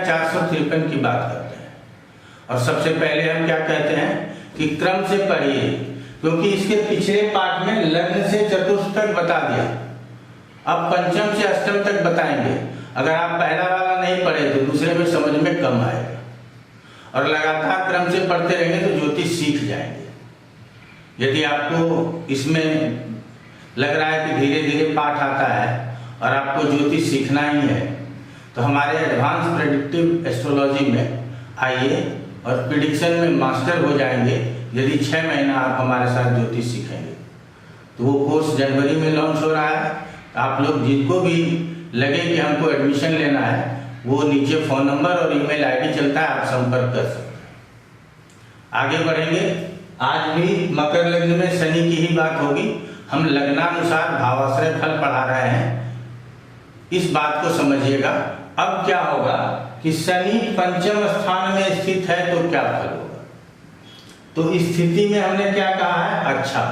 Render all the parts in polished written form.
453 की बात करते हैं। और सबसे पहले हम क्या कहते हैं कि क्रम से पढ़िए, क्योंकि इसके पिछले पाठ में लग्न से चतुर्थ तक बता दिया, अब पंचम से अष्टम तक बताएंगे। अगर आप पहला वाला नहीं पढ़े तो दूसरे में समझ में कम आएगा, और लगातार क्रम से पढ़ते रहेंगे तो ज्योतिष सीख जाएंगे। यदि आपको इसमें लग रहा है कि धीरे धीरे पाठ आता है और आपको ज्योतिष सीखना ही है, तो हमारे एडवांस प्रेडिक्टिव एस्ट्रोलॉजी में आइए और प्रिडिक्शन में मास्टर हो जाएंगे। यदि 6 महीना आप हमारे साथ ज्योतिष सीखेंगे तो वो कोर्स जनवरी में लॉन्च हो रहा है। आप लोग जिनको भी लगे कि हमको एडमिशन लेना है, वो नीचे फ़ोन नंबर और ईमेल आईडी चलता है, आप संपर्क कर सकते हैं। आगे बढ़ेंगे। आज भी मकर लग्न में शनि की ही बात होगी। हम लग्नानुसार भावाश्रय फल पढ़ा रहे हैं, इस बात को समझिएगा। अब क्या होगा कि शनि पंचम स्थान में स्थित है तो क्या फल होगा। तो इस स्थिति में हमने क्या कहा है, अच्छा।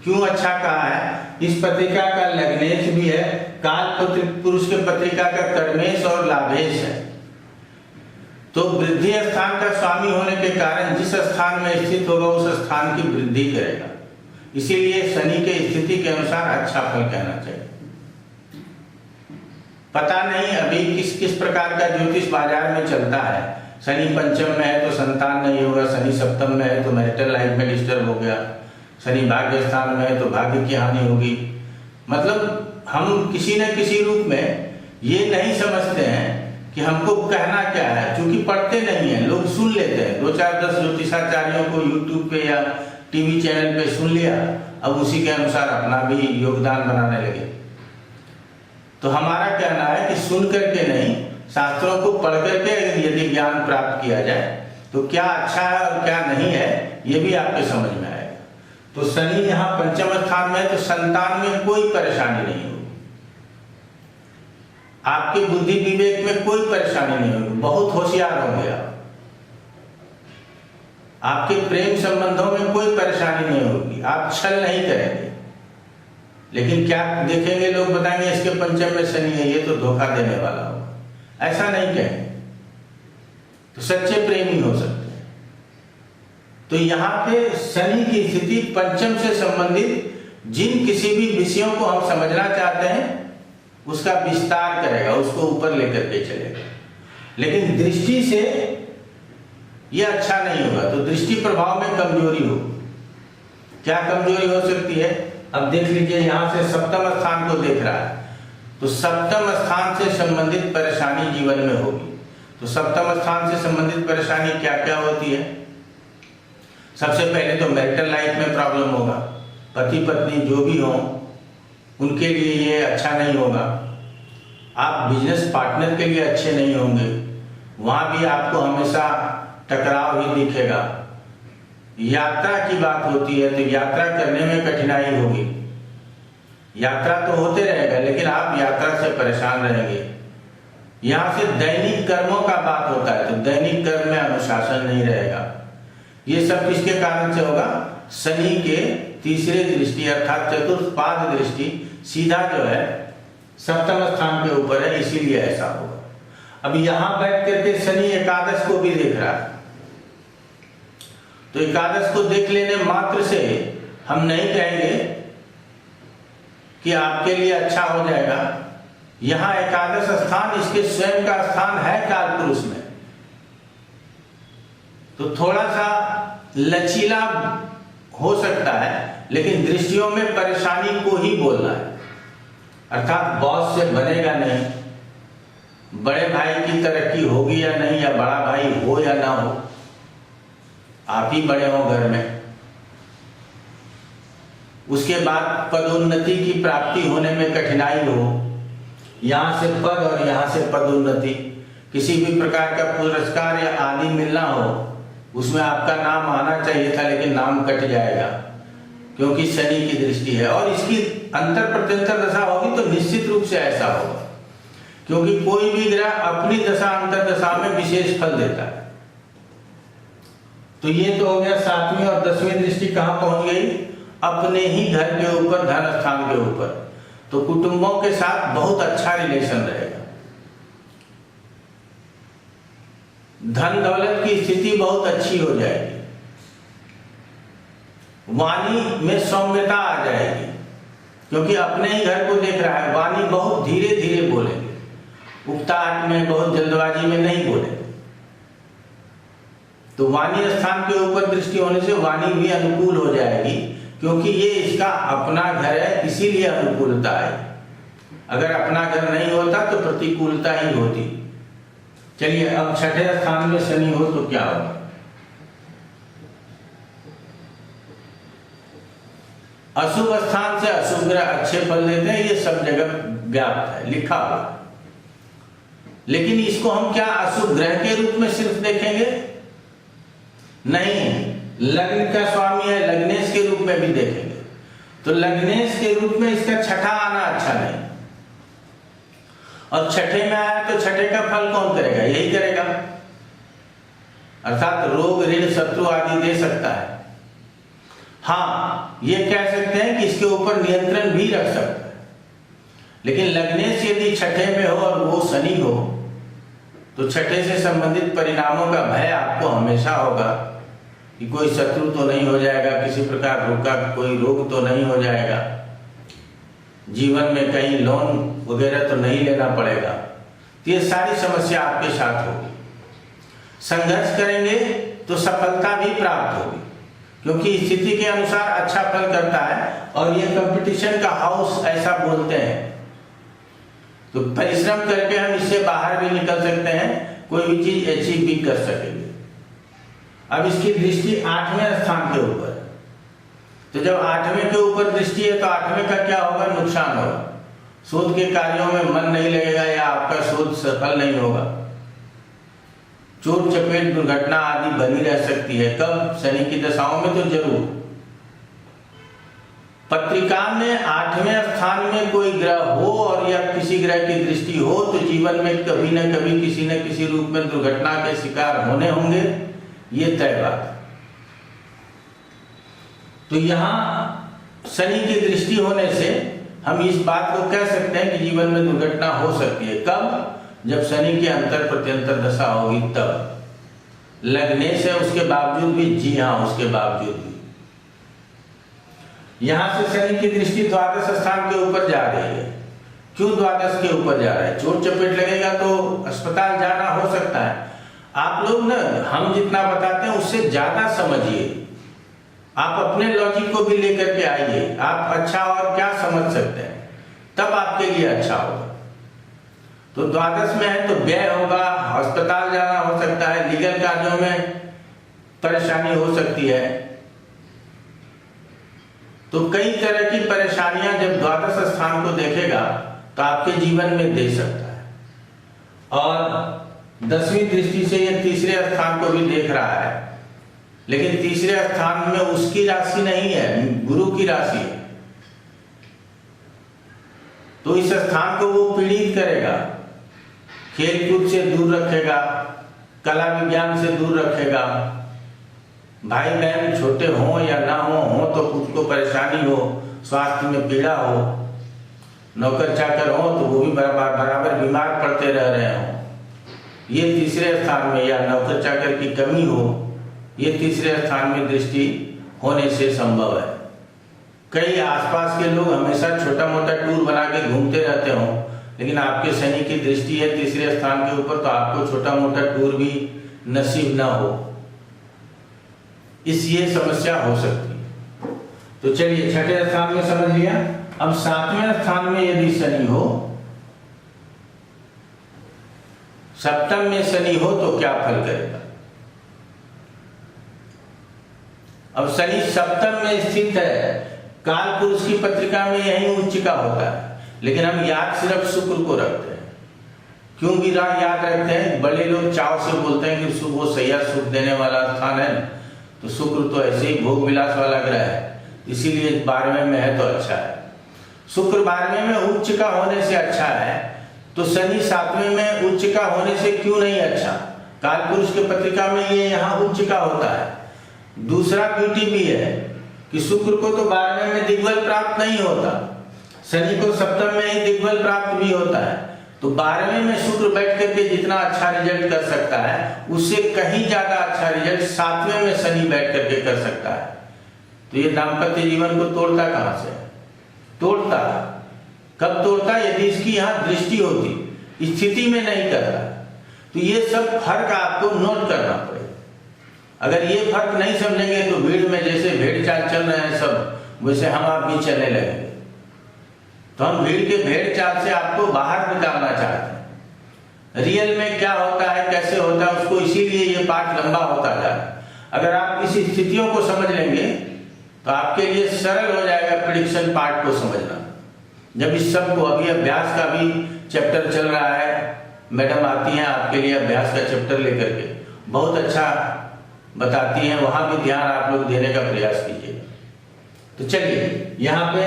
क्यों अच्छा कहा है? इस पत्रिका का लग्नेश भी है, काल पुरुष के पत्रिका का कर्मेश और लाभेश है। तो वृद्धि स्थान का स्वामी होने के कारण जिस स्थान में स्थित होगा उस स्थान की वृद्धि करेगा। इसीलिए शनि के स्थिति के अनुसार अच्छा फल कहना चाहिए। पता नहीं अभी किस किस प्रकार का ज्योतिष बाजार में चलता है। शनि पंचम में है तो संतान नहीं होगा, शनि सप्तम में है तो मैरिटल लाइफ में डिस्टर्ब हो गया, शनि भाग्य स्थान में है तो भाग्य की हानि होगी। मतलब हम किसी न किसी रूप में ये नहीं समझते हैं कि हमको कहना क्या है, क्योंकि पढ़ते नहीं हैं। लोग सुन लेते हैं, 2-4-10 ज्योतिषाचार्यों को यूट्यूब पे या टीवी चैनल पे सुन लिया, अब उसी के अनुसार अपना भी योगदान बनाने लगे। तो हमारा कहना है कि सुन करके नहीं, शास्त्रों को पढ़ करके यदि ज्ञान प्राप्त किया जाए तो क्या अच्छा है और क्या नहीं है ये भी आपके समझ में आएगा। तो शनि यहाँ पंचम स्थान में है तो संतान में कोई परेशानी नहीं होगी, आपके बुद्धि विवेक में कोई परेशानी नहीं होगी, बहुत होशियार होंगे आप। आपके प्रेम संबंधों में कोई परेशानी नहीं होगी, आप छल नहीं करेंगे। लेकिन क्या देखेंगे, लोग बताएंगे इसके पंचम में शनि है, ये तो धोखा देने वाला होगा, ऐसा नहीं कहेंगे। तो सच्चे प्रेमी हो सकते हैं। तो यहाँ पे शनि की स्थिति पंचम से संबंधित जिन किसी भी विषयों को हम समझना चाहते हैं उसका विस्तार करेगा, उसको ऊपर लेकर के चलेगा। लेकिन दृष्टि से यह अच्छा नहीं होगा, तो दृष्टि प्रभाव में कमजोरी हो। क्या कमजोरी हो सकती है? अब देख लीजिए, यहाँ से सप्तम स्थान को देख रहा है, तो सप्तम स्थान से संबंधित परेशानी जीवन में होगी। तो सप्तम स्थान से संबंधित परेशानी क्या क्या होती है? सबसे पहले तो मैरिटल लाइफ में प्रॉब्लम होगा, पति पत्नी जो भी हों उनके लिए ये अच्छा नहीं होगा। आप बिजनेस पार्टनर के लिए अच्छे नहीं होंगे, वहाँ भी आपको हमेशा टकराव ही दिखेगा। यात्रा की बात होती है तो यात्रा करने में कठिनाई होगी। यात्रा तो होते रहेगा लेकिन आप यात्रा से परेशान रहेंगे। यहाँ से दैनिक कर्मों का बात होता है तो दैनिक कर्म में अनुशासन नहीं रहेगा। ये सब किसके कारण से होगा? शनि के तीसरे दृष्टि अर्थात चतुर्थ पाद दृष्टि सीधा जो है सप्तम स्थान के ऊपर है, इसीलिए ऐसा होगा। अब यहाँ बैठ करके शनि एकादश को भी देख रहा है, तो एकादश को देख लेने मात्र से हम नहीं कहेंगे कि आपके लिए अच्छा हो जाएगा। यहाँ एकादश स्थान इसके स्वयं का स्थान है कालपुरुष में, तो थोड़ा सा लचीला हो सकता है, लेकिन दृष्टियों में परेशानी को ही बोलना है। अर्थात बॉस से बनेगा नहीं, बड़े भाई की तरक्की होगी या नहीं, या बड़ा भाई हो या ना हो, आप ही बड़े हो घर में। उसके बाद पदोन्नति की प्राप्ति होने में कठिनाई हो, यहाँ से पद और यहाँ से पदोन्नति, किसी भी प्रकार का पुरस्कार या आदि मिलना हो, उसमें आपका नाम आना चाहिए था लेकिन नाम कट जाएगा, क्योंकि शनि की दृष्टि है। और इसकी अंतर प्रत्यंतर दशा होगी तो निश्चित रूप से ऐसा होगा, क्योंकि कोई भी ग्रह अपनी दशा अंतर दशा में विशेष फल देता है। तो ये तो हो गया 7वीं और 10वीं दृष्टि कहाँ पहुंच गई? अपने ही घर के ऊपर, धन स्थान के ऊपर। तो कुटुंबों के साथ बहुत अच्छा रिलेशन रहेगा। धन दौलत की स्थिति बहुत अच्छी हो जाएगी, वाणी में सौम्यता आ जाएगी, क्योंकि अपने ही घर को देख रहा है। वाणी बहुत धीरे धीरे बोलेंगे, उकताहट में, बहुत जल्दबाजी में नहीं बोलेंगे। तो वाणी स्थान के ऊपर दृष्टि होने से वाणी भी अनुकूल हो जाएगी, क्योंकि ये इसका अपना घर है, इसीलिए अनुकूलता है। अगर अपना घर नहीं होता तो प्रतिकूलता ही होती। चलिए, अब छठे स्थान में शनि हो तो क्या होगा? अशुभ स्थान से अशुभ ग्रह अच्छे फल देते हैं, ये सब जगह व्याप्त है, लिखा हुआ। लेकिन इसको हम क्या अशुभ ग्रह के रूप में सिर्फ देखेंगे? नहीं, लग्न का स्वामी है, लग्नेश के रूप में भी देखेंगे। तो लग्नेश के रूप में इसका छठा आना अच्छा नहीं, और छठे में आया तो छठे का फल कौन करेगा? यही करेगा, अर्थात रोग, ऋण, शत्रु आदि दे सकता है। हाँ, ये कह सकते हैं कि इसके ऊपर नियंत्रण भी रख सकता है। लेकिन लग्नेश यदि छठे में हो और वो शनि हो, तो छठे से संबंधित परिणामों का भय आपको हमेशा होगा कि कोई शत्रु तो नहीं हो जाएगा, किसी प्रकार का कोई रोग तो नहीं हो जाएगा, जीवन में कहीं लोन वगैरह तो नहीं लेना पड़ेगा। तो ये सारी समस्या आपके साथ होगी। संघर्ष करेंगे तो सफलता भी प्राप्त होगी, क्योंकि स्थिति के अनुसार अच्छा फल करता है, और ये कंपटीशन का हाउस ऐसा बोलते हैं। तो परिश्रम करके हम इससे बाहर भी निकल सकते हैं, कोई भी चीज अचीव भी कर सकेंगे। अब इसकी दृष्टि 8वें स्थान के ऊपर, तो जब 8वें के ऊपर दृष्टि है तो 8वें का क्या होगा? नुकसान होगा। शोध के कार्यों में मन नहीं लगेगा, या आपका शोध सफल नहीं होगा। चोट चपेट, दुर्घटना आदि बनी रह सकती है। कब? शनि की दशाओं में तो जरूर। पत्रिका में 8वें स्थान में कोई ग्रह हो और या किसी ग्रह की दृष्टि हो, तो जीवन में कभी न कभी किसी न किसी रूप में दुर्घटना के शिकार होने होंगे, ये तय बात है। तो यहां शनि की दृष्टि होने से हम इस बात को कह सकते हैं कि जीवन में दुर्घटना हो सकती है। कब? जब शनि की अंतर प्रत्यंतर दशा होगी तब। लग्नेश है उसके बावजूद भी, जी हाँ, उसके बावजूद भी। यहां से शनि की दृष्टि द्वादश स्थान के ऊपर जा रही है। क्यों द्वादश के ऊपर जा रहा है? चोट चपेट लगेगा तो अस्पताल जाना हो सकता है। आप लोग ना, हम जितना बताते हैं उससे ज्यादा समझिए। आप अपने लॉजिक को भी लेकर के आइए। आप अच्छा और क्या समझ सकते हैं, तब आपके लिए अच्छा होगा। तो द्वादश में है तो व्यय होगा, अस्पताल जाना हो सकता है, लीगल कार्यों में परेशानी हो सकती है। तो कई तरह की परेशानियां जब द्वादश स्थान को देखेगा तो आपके जीवन में दे सकता है। और 10वीं दृष्टि से ये तीसरे स्थान को भी देख रहा है, लेकिन तीसरे स्थान में उसकी राशि नहीं है, गुरु की राशि है। तो इस स्थान को वो पीड़ित करेगा, खेल कूद से दूर रखेगा, कला विज्ञान से दूर रखेगा। भाई बहन छोटे हों या ना हो तो खुद को परेशानी हो, स्वास्थ्य में पीड़ा हो, नौकर चाकर हो तो वो भी बराबर बीमार पड़ते रह रहे हो, ये तीसरे स्थान में, या नौकर चाकर की कमी हो, ये तीसरे स्थान में दृष्टि होने से संभव है। कई आसपास के लोग हमेशा छोटा मोटा टूर बना के घूमते रहते हो, लेकिन आपके शनि की दृष्टि है तीसरे स्थान के ऊपर, तो आपको छोटा मोटा टूर भी नसीब ना हो, ये समस्या हो सकती है। तो चलिए, छठे स्थान में समझ लिया। अब 7वें स्थान में यदि शनि हो, सप्तम में शनि हो तो क्या फल करेगा? अब शनि सप्तम में स्थित है, काल पुरुष की पत्रिका में यही उच्च का होता है, लेकिन हम याद सिर्फ शुक्र को रखते हैं। क्यों गिरा याद रखते हैं? बड़े लोग चाव से बोलते हैं कि वो सैया सुख देने वाला स्थान है, तो शुक्र तो ऐसे ही भोग विलास वाला ग्रह है, इसीलिए 12वें में है तो अच्छा है। शुक्र 12वें में उच्च का होने से अच्छा है, तो शनि 7वें में उच्च का होने से क्यों नहीं अच्छा? काल पुरुष की पत्रिका में ये यहाँ उच्च का होता है। दूसरा ब्यूटी भी है कि शुक्र को तो 12वें में दिग्बल प्राप्त नहीं होता, शनि को सप्तम में ही दिग्बल प्राप्त भी होता है। तो 12वें में शुक्र बैठ करके जितना अच्छा रिजल्ट कर सकता है उससे कहीं ज्यादा अच्छा रिजल्ट 7वें में शनि बैठ करके कर सकता है। तो ये दाम्पत्य जीवन को तोड़ता कहां से? तोड़ता कब तोड़ता? यदि इसकी यहाँ दृष्टि होती, स्थिति में नहीं करता। तो ये सब फर्क आपको नोट करना पड़ेगा। अगर ये फर्क नहीं समझेंगे तो भीड़ में जैसे भेड़ चाल चल रहे हैं सब, वैसे हम आप भी चलने लगेंगे। तो हम भीड़ के भेड़ चाल से आपको बाहर निकालना चाहते हैं। रियल में क्या होता है, कैसे होता है उसको, इसीलिए ये पाठ लंबा होता जा रहा है। अगर आप इस स्थितियों को समझ लेंगे तो आपके लिए सरल हो जाएगा प्रेडिक्शन पार्ट को समझना। जब इस सब को, अभी अभ्यास का भी चैप्टर चल रहा है, मैडम आती हैं आपके लिए अभ्यास का चैप्टर लेकर के, बहुत अच्छा बताती हैं, वहां भी ध्यान आप लोग देने का प्रयास कीजिए। तो चलिए, यहाँ पे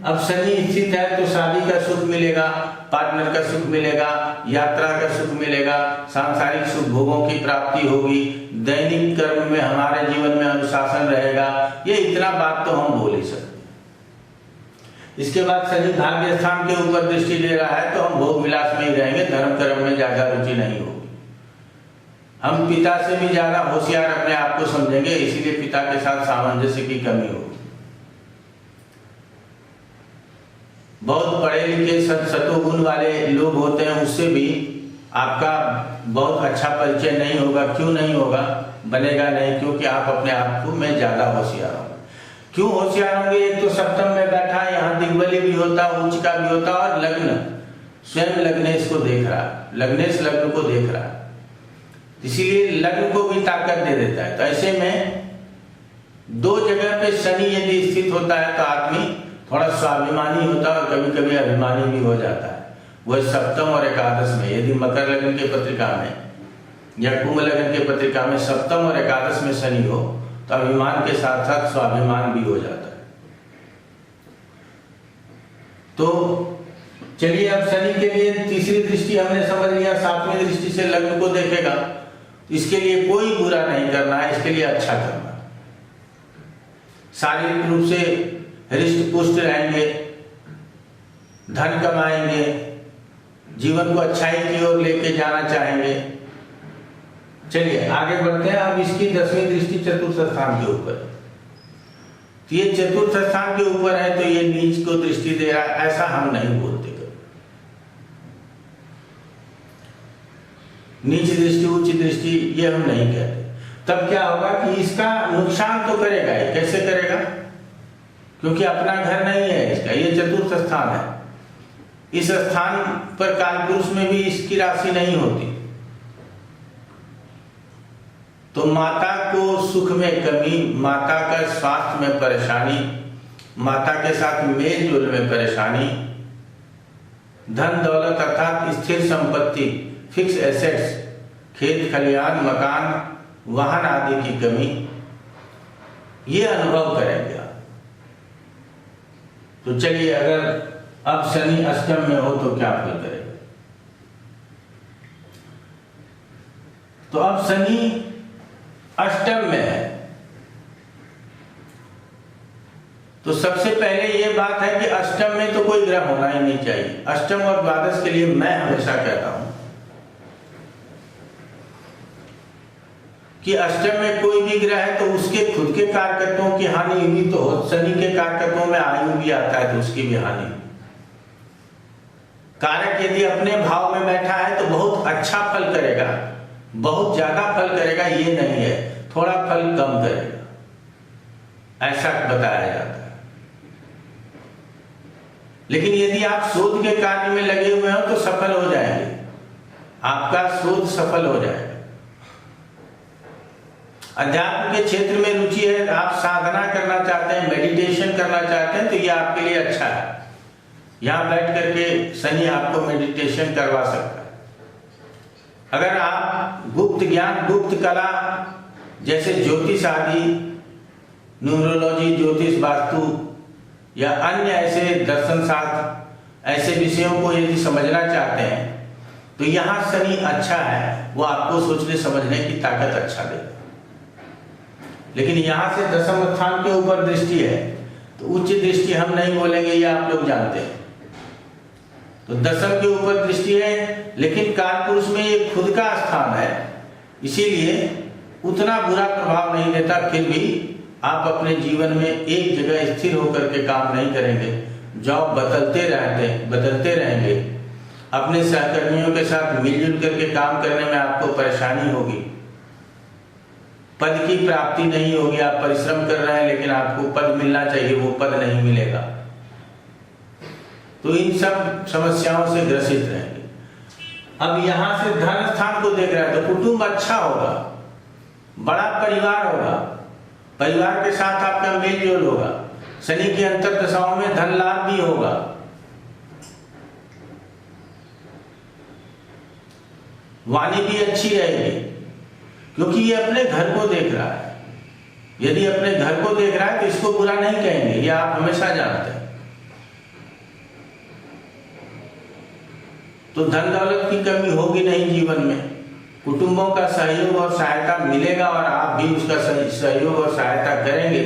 अब शनि स्थित है तो शादी का सुख मिलेगा, पार्टनर का सुख मिलेगा, यात्रा का सुख मिलेगा, सांसारिक सुख भोगों की प्राप्ति होगी, दैनिक कर्म में हमारे जीवन में अनुशासन रहेगा। ये इतना बात तो हम बोल ही सकते हैं। इसके बाद शनि भाग्य स्थान के ऊपर दृष्टि दे रहा है तो हम भोग विलास में ही रहेंगे, धर्म कर्म में ज्यादा रुचि नहीं होगी। हम पिता से भी ज्यादा होशियार अपने आप को समझेंगे, इसीलिए पिता के साथ सामंजस्य की कमी होगी। बहुत पढ़े लिखे सतोगुण वाले लोग होते हैं, उससे भी आपका बहुत अच्छा परिचय नहीं होगा। क्यों नहीं होगा? बनेगा नहीं, क्योंकि आप अपने आप को में ज्यादा होशियार होंगे। क्यों होशियार होंगे? एक तो सप्तम में बैठा है, यहाँ दिग्बली भी होता, उच्च का भी होता, और लग्न स्वयं लग्नेश को देख रहा है, लग्नेश लग्न को देख रहा है, इसीलिए लग्न को भी ताकत दे देता है। तो ऐसे में दो जगह पे शनि यदि स्थित होता है तो आदमी थोड़ा स्वाभिमानी होता है और कभी कभी अभिमानी भी हो जाता है। वह सप्तम और एकादश में, यदि मकर लग्न के पत्रिका में या कुंभ लग्न के पत्रिका में सप्तम और एकादश में शनि हो तो अभिमान के साथ साथ स्वाभिमान भी हो जाता है। तो चलिए, अब शनि के लिए तीसरी दृष्टि हमने समझ लिया, 7वीं दृष्टि से लग्न को देखेगा। इसके लिए कोई बुरा नहीं करना है, इसके लिए अच्छा करना है। शारीरिक रूप से हृष्ट पुष्ट रहेंगे, धन कमाएंगे, जीवन को अच्छाई की ओर लेके जाना चाहेंगे। चलिए आगे बढ़ते हैं। अब इसकी 10वीं दृष्टि चतुर्थ स्थान के ऊपर, तो ये चतुर्थ स्थान के ऊपर है तो ये नीच को दृष्टि दे रहा है, ऐसा हम नहीं बोलते। नीच दृष्टि उच्च दृष्टि ये हम नहीं कहते। तब क्या होगा कि इसका नुकसान तो करेगा ही। कैसे करेगा? क्योंकि अपना घर नहीं है इसका, ये चतुर्थ स्थान है। इस स्थान पर कालपुरुष में भी इसकी राशि नहीं होती, तो माता को सुख में कमी, माता का स्वास्थ्य में परेशानी, माता के साथ मेल जोल में परेशानी, धन दौलत अर्थात स्थिर संपत्ति, फिक्स एसेट्स, खेत खलिहान, मकान, वाहन आदि की कमी, ये अनुभव करेंगे आप। तो चलिए, अगर अब शनि अष्टम में हो तो क्या फल करेगा? तो अब शनि अष्टम में है तो सबसे पहले यह बात है कि अष्टम में तो कोई ग्रह होना ही नहीं चाहिए। अष्टम और द्वादश के लिए मैं हमेशा कहता हूं कि अष्टम में कोई भी ग्रह है तो उसके खुद के कारकत्वों की हानि हुई तो हो। शनि के कारकत्वों में आयु भी आता है तो उसकी भी हानि। कारक यदि अपने भाव में बैठा है तो बहुत अच्छा फल करेगा, बहुत ज्यादा फल करेगा, ये नहीं है, थोड़ा फल कम करेगा, ऐसा बताया जाता है। लेकिन यदि आप शोध के कार्य में लगे हुए हो तो सफल हो जाएंगे, आपका शोध सफल हो जाएगा। अध्यात्म के क्षेत्र में रुचि है, आप साधना करना चाहते हैं, मेडिटेशन करना चाहते हैं, तो ये आपके लिए अच्छा है। यहां बैठ करके शनि आपको मेडिटेशन करवा सकता है। अगर आप गुप्त ज्ञान, गुप्त कला जैसे ज्योतिष आदि, न्यूमरोलॉजी, ज्योतिष, वास्तु या अन्य ऐसे दर्शन शास्त्र, ऐसे विषयों को यदि समझना चाहते हैं तो यहाँ शनि अच्छा है, वो आपको सोचने समझने की ताकत अच्छा देगा। लेकिन यहाँ से दशम स्थान के ऊपर दृष्टि है तो उच्च दृष्टि हम नहीं बोलेंगे, ये आप लोग जानते हैं। तो दशम के ऊपर दृष्टि है, लेकिन कालपुरुष में ये खुद का स्थान है, इसीलिए उतना बुरा प्रभाव नहीं देता। फिर भी आप अपने जीवन में एक जगह स्थिर होकर के काम नहीं करेंगे, जॉब बदलते रहेंगे, अपने सहकर्मियों के साथ मिलजुल करके काम करने में आपको परेशानी होगी, पद की प्राप्ति नहीं होगी। आप परिश्रम कर रहे हैं लेकिन आपको पद मिलना चाहिए, वो पद नहीं मिलेगा। तो इन सब समस्याओं से ग्रसित रहेंगे। अब यहां से धन स्थान को देख रहा है तो कुटुंब अच्छा होगा, बड़ा परिवार होगा, परिवार के साथ आपका मेल जोल होगा। शनि की अंतर दशाओं में धन लाभ भी होगा। वाणी भी अच्छी रहेगी, क्योंकि ये अपने घर को देख रहा है। यदि अपने घर को देख रहा है तो इसको बुरा नहीं कहेंगे, ये आप हमेशा जानते हैं। तो धन दौलत की कमी होगी नहीं जीवन में, कुटुंबों का सहयोग और सहायता मिलेगा और आप भी उसका सहयोग और सहायता करेंगे।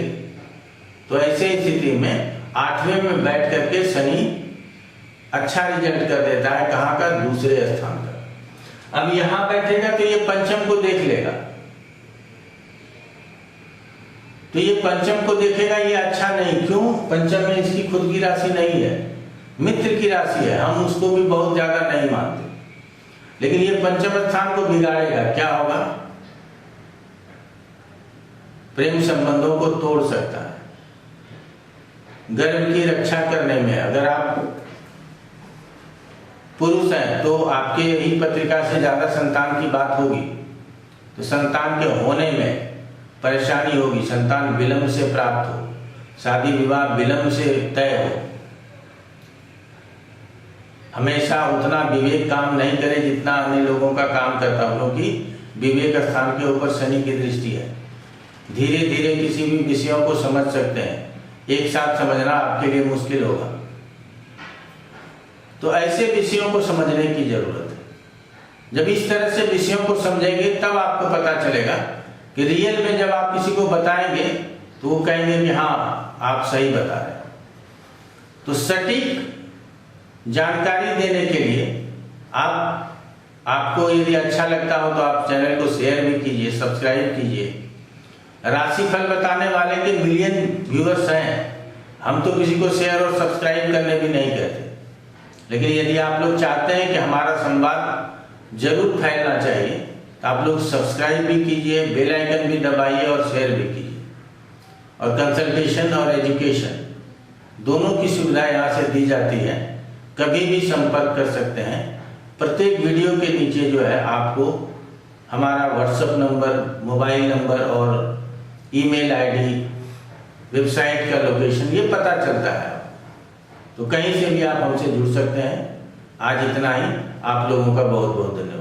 तो ऐसे स्थिति में 8वें में बैठ करके शनि अच्छा रिजल्ट कर देता है। कहाँ का? दूसरे स्थान का। अब यहां बैठेगा तो ये पंचम को देख लेगा, तो ये पंचम को देखेगा, ये अच्छा नहीं। क्यों? पंचम में इसकी खुद की राशि नहीं है, मित्र की राशि है। हम उसको भी बहुत ज्यादा नहीं मानते, लेकिन ये पंचम स्थान को बिगाड़ेगा। क्या होगा? प्रेम संबंधों को तोड़ सकता है। गर्भ की रक्षा करने में अगर आप पुरुष हैं तो आपके ही पत्रिका से ज्यादा संतान की बात होगी, तो संतान के होने में परेशानी होगी, संतान विलंब से प्राप्त हो, शादी विवाह विलंब से तय हो। हमेशा उतना विवेक काम नहीं करे जितना अन्य लोगों का काम करता हो, क्योंकि विवेक स्थान के ऊपर शनि की दृष्टि है। धीरे धीरे किसी भी विषयों को समझ सकते हैं, एक साथ समझना आपके लिए मुश्किल होगा। तो ऐसे विषयों को समझने की जरूरत है। जब इस तरह से विषयों को समझेंगे तब आपको पता चलेगा कि रियल में जब आप किसी को बताएंगे तो वो कहेंगे कि हाँ आप सही बता रहे हैं। तो सटीक जानकारी देने के लिए आपको यदि अच्छा लगता हो तो आप चैनल को शेयर भी कीजिए, सब्सक्राइब कीजिए। राशिफल बताने वाले के मिलियन व्यूअर्स हैं, हम तो किसी को शेयर और सब्सक्राइब करने भी नहीं कहते। लेकिन यदि आप लोग चाहते हैं कि हमारा संवाद जरूर फैलना चाहिए तो आप लोग सब्सक्राइब भी कीजिए, बेल आइकन भी दबाइए और शेयर भी कीजिए। और कंसल्टेशन और एजुकेशन दोनों की सुविधा यहाँ से दी जाती है, कभी भी संपर्क कर सकते हैं। प्रत्येक वीडियो के नीचे जो है आपको हमारा व्हाट्सएप नंबर, मोबाइल नंबर और ईमेल आईडी, वेबसाइट का लोकेशन ये पता चलता है, तो कहीं से भी आप हमसे जुड़ सकते हैं। आज इतना ही। आप लोगों का बहुत बहुत धन्यवाद।